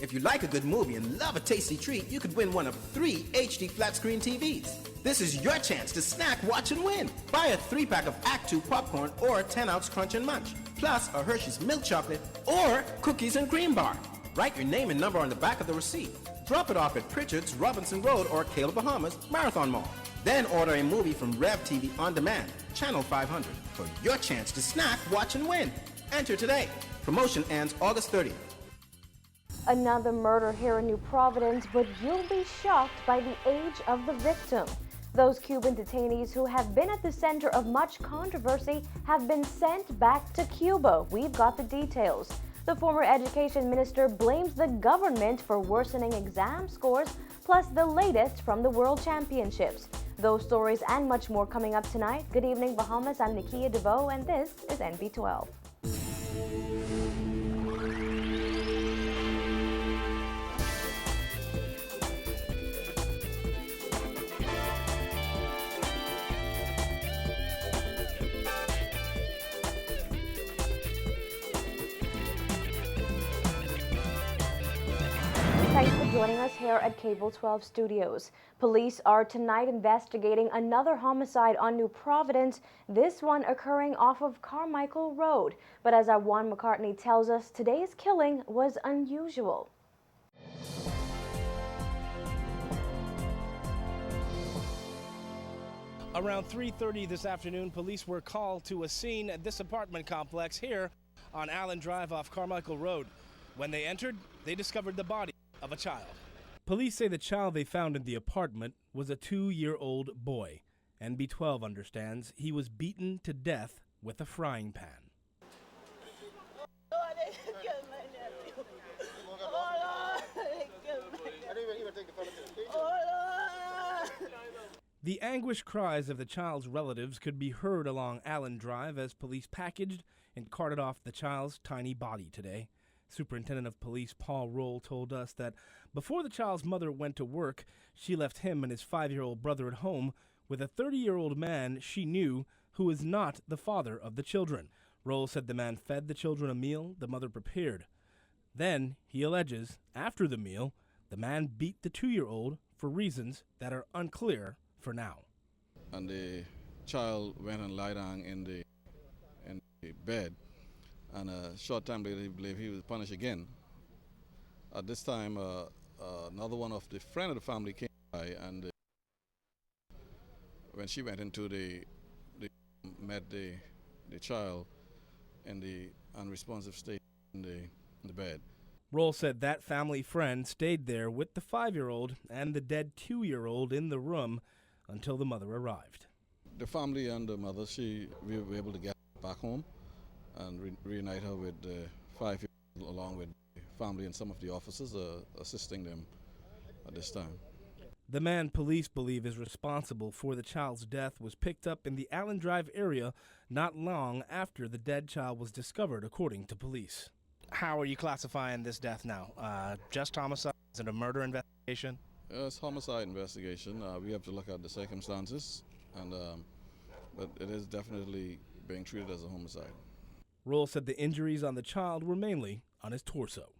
If you like a good movie and love a tasty treat, you could win one of 3 HD flat screen TVs. This is your chance to snack, watch, and win. Buy a 3-pack of Act 2 popcorn or a 10-ounce Crunch and Munch, plus a Hershey's milk chocolate or cookies and cream bar. Write your name and number on the back of the receipt. Drop it off at Pritchard's, Robinson Road, or Caleb Bahamas, Marathon Mall. Then order a movie from Rev TV On Demand, Channel 500, for your chance to snack, watch, and win. Enter today. Promotion ends August 30th. Another murder here in New Providence, but you'll be shocked by the age of the victim. Those Cuban detainees who have been at the center of much controversy have been sent back to Cuba. We've got the details. The former education minister blames the government for worsening exam scores, plus the latest from the World Championships. Those stories and much more coming up tonight. Good evening, Bahamas. I'm Nikia DeVoe, and this is NB12. Thanks for joining us here at Cable 12 Studios. Police are tonight investigating another homicide on New Providence, this one occurring off of Carmichael Road. But as our Juan McCartney tells us, today's killing was unusual. Around 3:30 this afternoon, police were called to a scene at this apartment complex here on Allen Drive off Carmichael Road. When they entered, they discovered the body of a child. Police say the child they found in the apartment was a 2-year-old boy. NB12 understands he was beaten to death with a frying pan. The anguished cries of the child's relatives could be heard along Allen Drive as police packaged and carted off the child's tiny body today. Superintendent of Police Paul Roll told us that before the child's mother went to work, she left him and his 5-year-old brother at home with a 30-year-old man she knew who is not the father of the children. Roll said the man fed the children a meal the mother prepared. Then, he alleges, after the meal, the man beat the 2-year-old for reasons that are unclear for now. And the child went and lied down in the bed. And a short time later, he believed he was punished again. At this time, another one of the friend of the family came by, and when she went into met the child in the unresponsive state in the bed. Roll said that family friend stayed there with the 5-year-old and the dead 2-year-old in the room until the mother arrived. The family and the mother, we were able to get back home and reunite her with the 5-year-old along with the family and some of the officers assisting them at this time. The man police believe is responsible for the child's death was picked up in the Allen Drive area not long after the dead child was discovered, according to police. How are you classifying this death now? Just homicide? Is it a murder investigation? It's homicide investigation. We have to look at the circumstances, but it is definitely being treated as a homicide. Roll said the injuries on the child were mainly on his torso.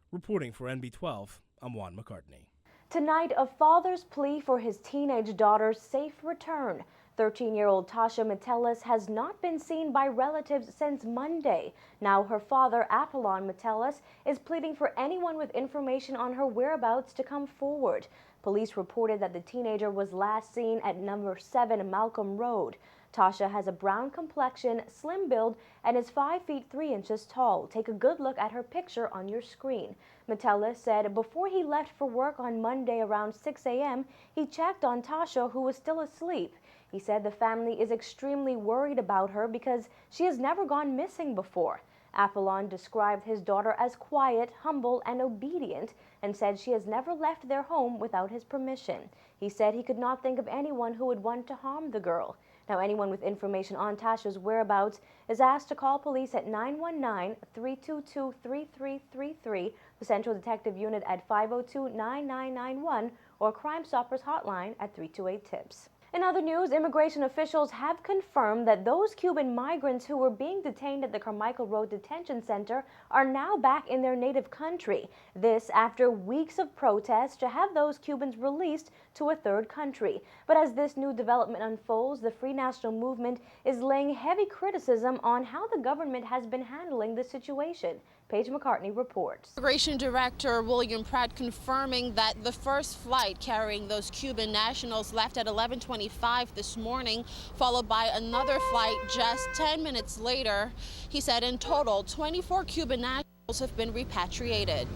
Reporting for NB12, I'm Juan McCartney. Tonight, a father's plea for his teenage daughter's safe return. 13-year-old Tasha Metellus has not been seen by relatives since Monday. Now her father, Apollon Metellus, is pleading for anyone with information on her whereabouts to come forward. Police reported that the teenager was last seen at number 7 Malcolm Road. Tasha has a brown complexion, slim build, and is 5 feet 3 inches tall. Take a good look at her picture on your screen. Metellus said before he left for work on Monday around 6 a.m., he checked on Tasha, who was still asleep. He said the family is extremely worried about her because she has never gone missing before. Apollon described his daughter as quiet, humble, and obedient, and said she has never left their home without his permission. He said he could not think of anyone who would want to harm the girl. Now, anyone with information on Tasha's whereabouts is asked to call police at 919-322-3333, the Central Detective Unit at 502-9991, or Crime Stoppers Hotline at 328-TIPS. In other news, immigration officials have confirmed that those Cuban migrants who were being detained at the Carmichael Road Detention Center are now back in their native country. This after weeks of protests to have those Cubans released to a third country. But as this new development unfolds, the Free National Movement is laying heavy criticism on how the government has been handling the situation. Paige McCartney reports. Immigration Director William Pratt confirming that the first flight carrying those Cuban nationals left at 11:25 this morning, followed by another flight just 10 minutes later. He said in total, 24 Cuban nationals have been repatriated.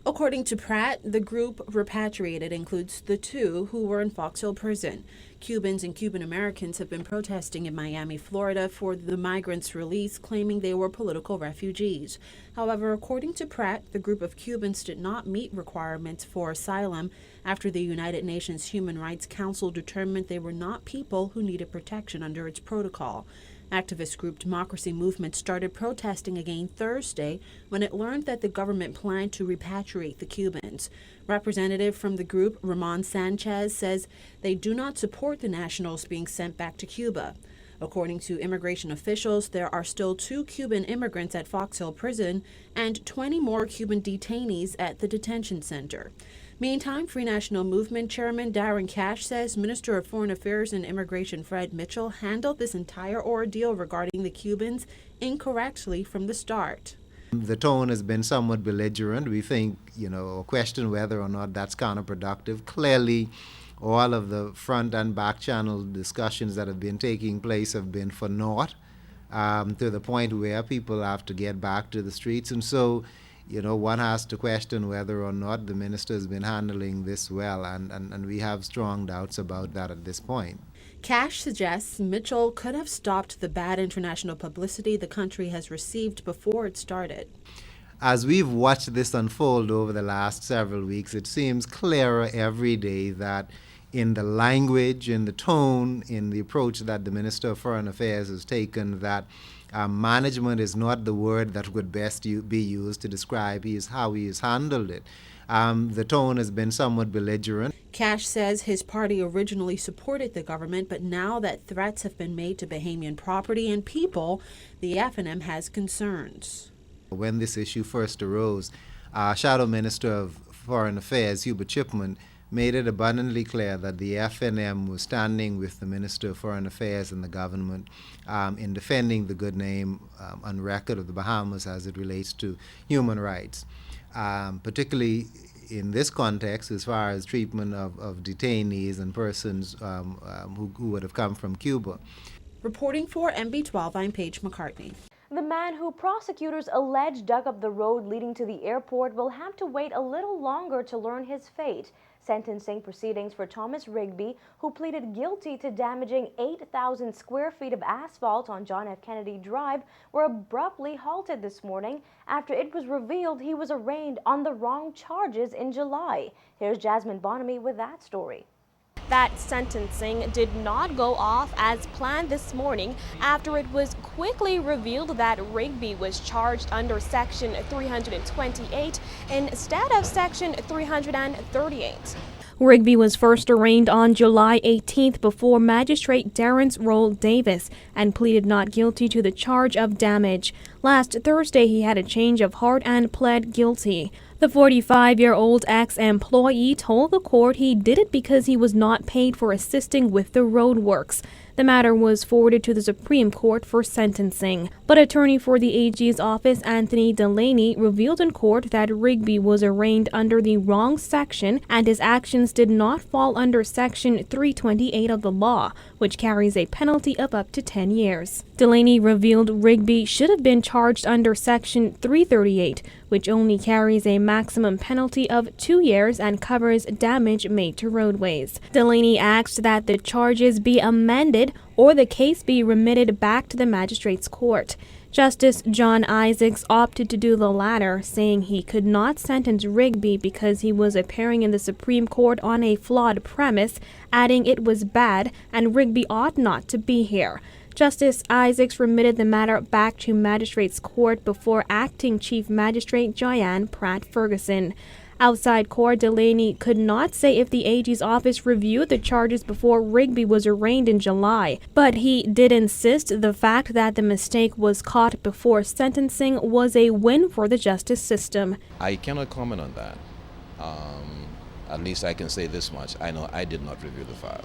According to Pratt, the group repatriated includes the two who were in Fox Hill Prison. Cubans and Cuban Americans have been protesting in Miami, Florida for the migrants' release, claiming they were political refugees. However, according to Pratt, the group of Cubans did not meet requirements for asylum after the United Nations Human Rights Council determined they were not people who needed protection under its protocol. Activist group Democracy Movement started protesting again Thursday when it learned that the government planned to repatriate the Cubans. Representative from the group, Ramon Sanchez, says they do not support the nationals being sent back to Cuba. According to immigration officials, there are still 2 Cuban immigrants at Fox Hill Prison and 20 more Cuban detainees at the detention center. Meantime, Free National Movement Chairman Darren Cash says Minister of Foreign Affairs and Immigration Fred Mitchell handled this entire ordeal regarding the Cubans incorrectly from the start. The tone has been somewhat belligerent. We think, question whether or not that's counterproductive. Clearly, all of the front and back channel discussions that have been taking place have been for naught, to the point where people have to get back to the streets. And so, one has to question whether or not the minister has been handling this well, and we have strong doubts about that at this point. Cash suggests Mitchell could have stopped the bad international publicity the country has received before it started. As we've watched this unfold over the last several weeks, it seems clearer every day that in the language, in the tone, in the approach that the Minister of Foreign Affairs has taken, that management is not the word that would best be used to describe how he has handled it. The tone has been somewhat belligerent. Cash says his party originally supported the government, but now that threats have been made to Bahamian property and people, the FNM has concerns. When this issue first arose, Shadow Minister of Foreign Affairs, Hubert Chipman, made it abundantly clear that the FNM was standing with the Minister of Foreign Affairs and the government in defending the good name on record of the Bahamas as it relates to human rights, particularly in this context as far as treatment of detainees and persons who would have come from Cuba. Reporting for MB12, I'm Paige McCartney. The man who prosecutors allege dug up the road leading to the airport will have to wait a little longer to learn his fate. Sentencing proceedings for Thomas Rigby, who pleaded guilty to damaging 8,000 square feet of asphalt on John F. Kennedy Drive, were abruptly halted this morning after it was revealed he was arraigned on the wrong charges in July. Here's Jasmine Bonamy with that story. That sentencing did not go off as planned this morning after it was quickly revealed that Rigby was charged under Section 328 instead of Section 338. Rigby was first arraigned on July 18th before Magistrate Terrence Roll Davis and pleaded not guilty to the charge of damage. Last Thursday, he had a change of heart and pled guilty. The 45-year-old ex-employee told the court he did it because he was not paid for assisting with the roadworks. The matter was forwarded to the Supreme Court for sentencing. But attorney for the AG's office, Anthony Delaney, revealed in court that Rigby was arraigned under the wrong section and his actions did not fall under Section 328 of the law, which carries a penalty of up to 10 years. Delaney revealed Rigby should have been charged under Section 338, which only carries a maximum penalty of 2 years and covers damage made to roadways. Delaney asked that the charges be amended or the case be remitted back to the magistrate's court. Justice John Isaacs opted to do the latter, saying he could not sentence Rigby because he was appearing in the Supreme Court on a flawed premise, adding it was bad and Rigby ought not to be here. Justice Isaacs remitted the matter back to Magistrates Court before Acting Chief Magistrate Joanne Pratt Ferguson. Outside court, Delaney could not say if the AG's office reviewed the charges before Rigby was arraigned in July, but he did insist the fact that the mistake was caught before sentencing was a win for the justice system. I cannot comment on that. At least I can say this much. I know I did not review the file.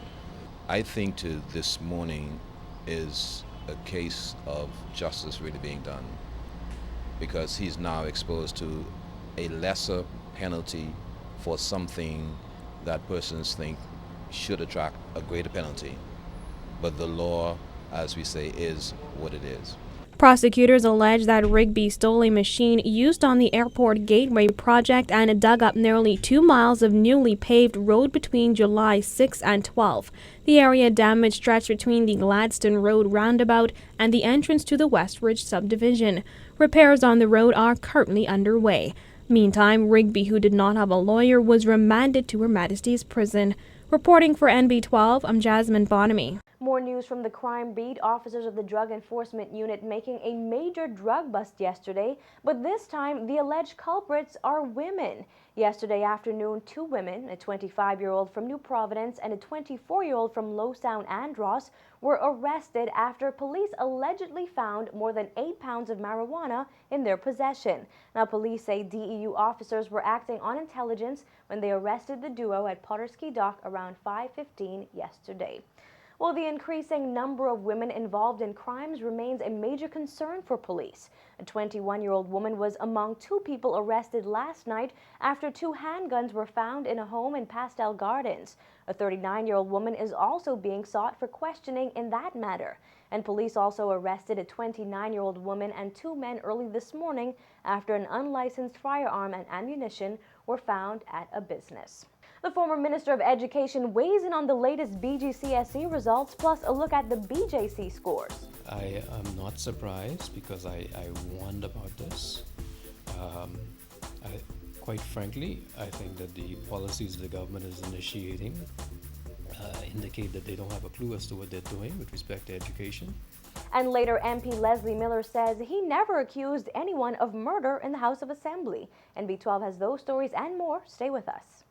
I think to this morning is a case of justice really being done, because he's now exposed to a lesser penalty for something that persons think should attract a greater penalty. But the law, as we say, is what it is. Prosecutors allege that Rigby stole a machine used on the airport gateway project and dug up nearly 2 miles of newly paved road between July 6 and 12. The area damage stretched between the Gladstone Road roundabout and the entrance to the Westridge subdivision. Repairs on the road are currently underway. Meantime, Rigby, who did not have a lawyer, was remanded to Her Majesty's Prison. Reporting for NB12, I'm Jasmine Bonamy. More news from the crime beat. Officers of the Drug Enforcement Unit making a major drug bust yesterday, but this time the alleged culprits are women. Yesterday afternoon, 2 women, a 25-year-old from New Providence and a 24-year-old from Low Sound Andros, were arrested after police allegedly found more than 8 pounds of marijuana in their possession. Now, police say DEU officers were acting on intelligence when they arrested the duo at Potterski Dock around 5:15 yesterday. Well, the increasing number of women involved in crimes remains a major concern for police. A 21-year-old woman was among 2 people arrested last night after 2 handguns were found in a home in Pastel Gardens. A 39-year-old woman is also being sought for questioning in that matter. And police also arrested a 29-year-old woman and 2 men early this morning after an unlicensed firearm and ammunition were found at a business. The former Minister of Education weighs in on the latest BGCSE results, plus a look at the BJC scores. I am not surprised because I warned about this. Quite frankly, I think that the policies the government is initiating indicate that they don't have a clue as to what they're doing with respect to education. And later, MP Leslie Miller says he never accused anyone of murder in the House of Assembly. NB12 has those stories and more. Stay with us.